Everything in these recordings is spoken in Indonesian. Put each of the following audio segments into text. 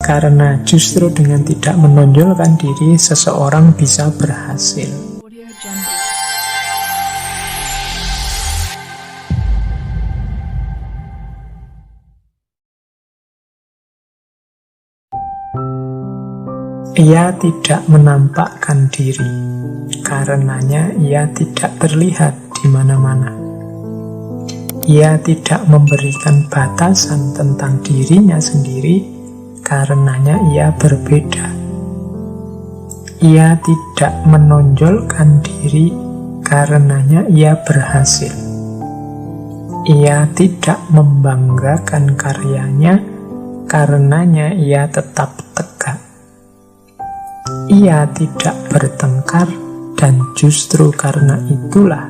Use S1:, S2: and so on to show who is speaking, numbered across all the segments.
S1: Karena justru dengan tidak menonjolkan diri, seseorang bisa berhasil. Ia tidak menampakkan diri, karenanya ia tidak terlihat di mana-mana. Ia tidak memberikan batasan tentang dirinya sendiri, karenanya ia berbeda. Ia tidak menonjolkan diri, karenanya ia berhasil. Ia tidak membanggakan karyanya, karenanya ia tetap tegak. Ia tidak bertengkar, dan justru karena itulah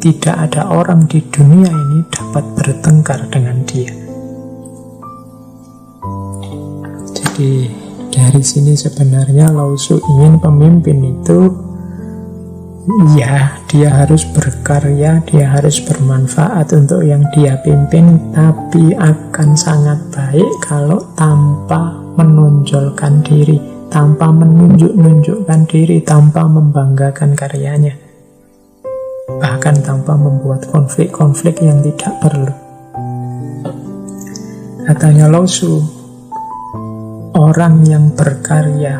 S1: tidak ada orang di dunia ini dapat bertengkar dengan dia. Jadi dari sini sebenarnya Lao Tzu ingin pemimpin itu, ya, dia harus berkarya, dia harus bermanfaat untuk yang dia pimpin, tapi akan sangat baik kalau tanpa menonjolkan diri, tanpa menunjukkan diri, tanpa membanggakan karyanya, bahkan tanpa membuat konflik-konflik yang tidak perlu. Katanya Lao Tzu, orang yang berkarya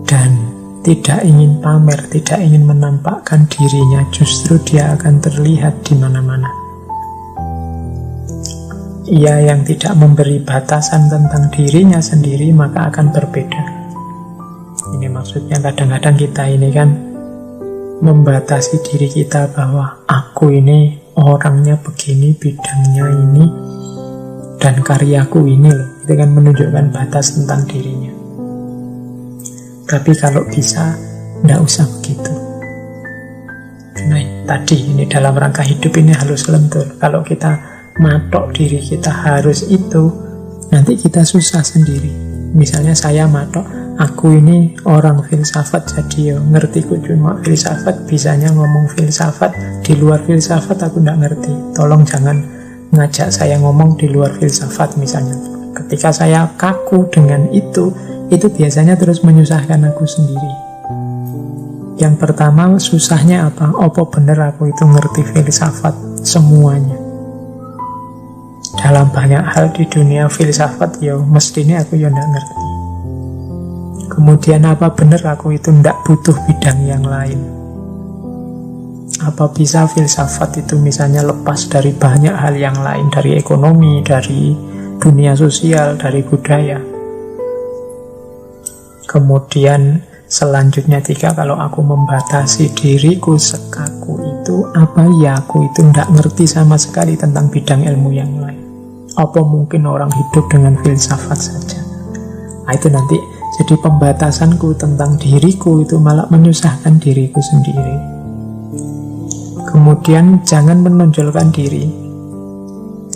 S1: dan tidak ingin pamer, tidak ingin menampakkan dirinya, justru dia akan terlihat di mana-mana. Ia yang tidak memberi batasan tentang dirinya sendiri, maka akan berbeda. Ini maksudnya kadang-kadang kita ini kan membatasi diri kita bahwa aku ini orangnya begini, bidangnya ini, dan karyaku ini loh. Itu kan menunjukkan batas tentang dirinya. Tapi kalau bisa, tidak usah begitu. Nah, tadi ini dalam rangka hidup ini halus lentur. Kalau kita matok diri kita harus itu, nanti kita susah sendiri. Misalnya saya matok, aku ini orang filsafat, jadi ngertiku cuma filsafat, bisanya ngomong filsafat, di luar filsafat aku tidak ngerti. Tolong jangan ngajak saya ngomong di luar filsafat misalnya. Ketika saya kaku dengan itu biasanya terus menyusahkan aku sendiri. Yang pertama, susahnya apa? Apa bener aku itu ngerti filsafat semuanya? Dalam banyak hal di dunia filsafat, ya mestinya aku ya tidak ngerti. Kemudian apa benar aku itu tidak butuh bidang yang lain? Apa bisa filsafat itu misalnya lepas dari banyak hal yang lain, dari ekonomi, dari dunia sosial, dari budaya? Kemudian selanjutnya kalau aku membatasi diriku sekaku itu, apa ya aku itu tidak ngerti sama sekali tentang bidang ilmu yang lain? Apa mungkin orang hidup dengan filsafat saja? Nah, itu nanti jadi pembatasanku tentang diriku itu malah menyusahkan diriku sendiri. Kemudian jangan menonjolkan diri,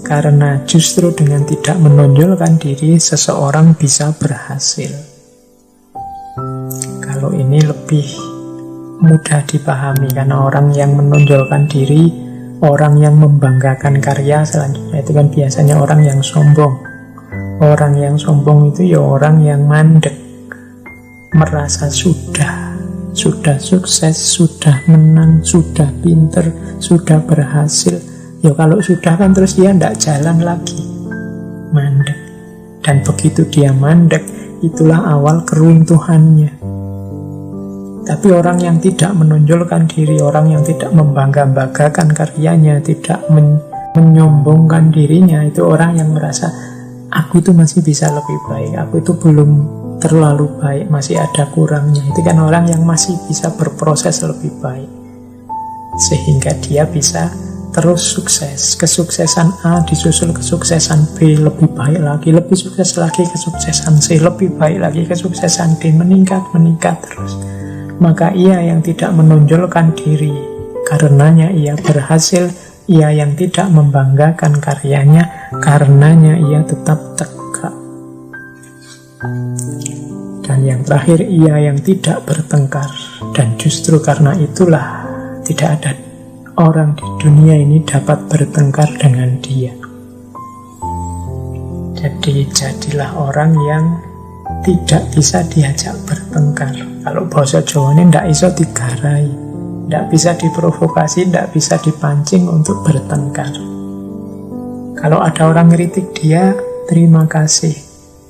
S1: karena justru dengan tidak menonjolkan diri, seseorang bisa berhasil. Kalau ini lebih mudah dipahami, karena orang yang menonjolkan diri, orang yang membanggakan karya selanjutnya itu kan biasanya orang yang sombong. Orang yang sombong itu ya orang yang mandek, merasa sudah sukses, sudah menang, sudah pinter, sudah berhasil. Ya kalau sudah kan terus dia tidak jalan lagi, mandek. Dan begitu dia mandek, itulah awal keruntuhannya. Tapi orang yang tidak menonjolkan diri, orang yang tidak membangga-banggakan karyanya, tidak menyombongkan dirinya, itu orang yang merasa aku itu masih bisa lebih baik, aku itu belum terlalu baik, masih ada kurangnya. Itu kan orang yang masih bisa berproses lebih baik, sehingga dia bisa terus sukses. Kesuksesan A disusul kesuksesan B, lebih baik lagi, lebih sukses lagi kesuksesan C, lebih baik lagi kesuksesan D, meningkat terus. Maka ia yang tidak menonjolkan diri, karenanya ia berhasil. Ia yang tidak membanggakan karyanya, karenanya ia tetap tegak. Dan yang terakhir, ia yang tidak bertengkar, dan justru karena itulah tidak ada orang di dunia ini dapat bertengkar dengan dia. Jadi jadilah orang yang tidak bisa diajak bertengkar. Kalau bahasa Jawa ini ndak iso digarai, ndak bisa diprovokasi, ndak bisa dipancing untuk bertengkar. Kalau ada orang ngeritik dia, terima kasih.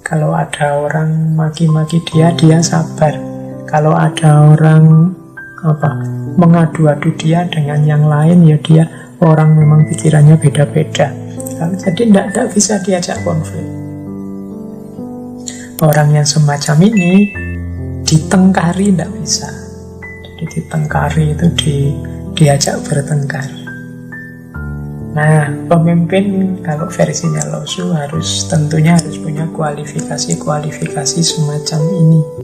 S1: Kalau ada orang maki-maki dia, dia sabar. Kalau ada orang mengadu-adu dia dengan yang lain, ya dia orang memang pikirannya beda-beda. Jadi tidak bisa diajak konflik. Orang yang semacam ini ditengkari tidak bisa. Jadi ditengkari itu diajak bertengkar. Nah, pemimpin kalau versinya Lao Tzu tentunya harus punya kualifikasi semacam ini.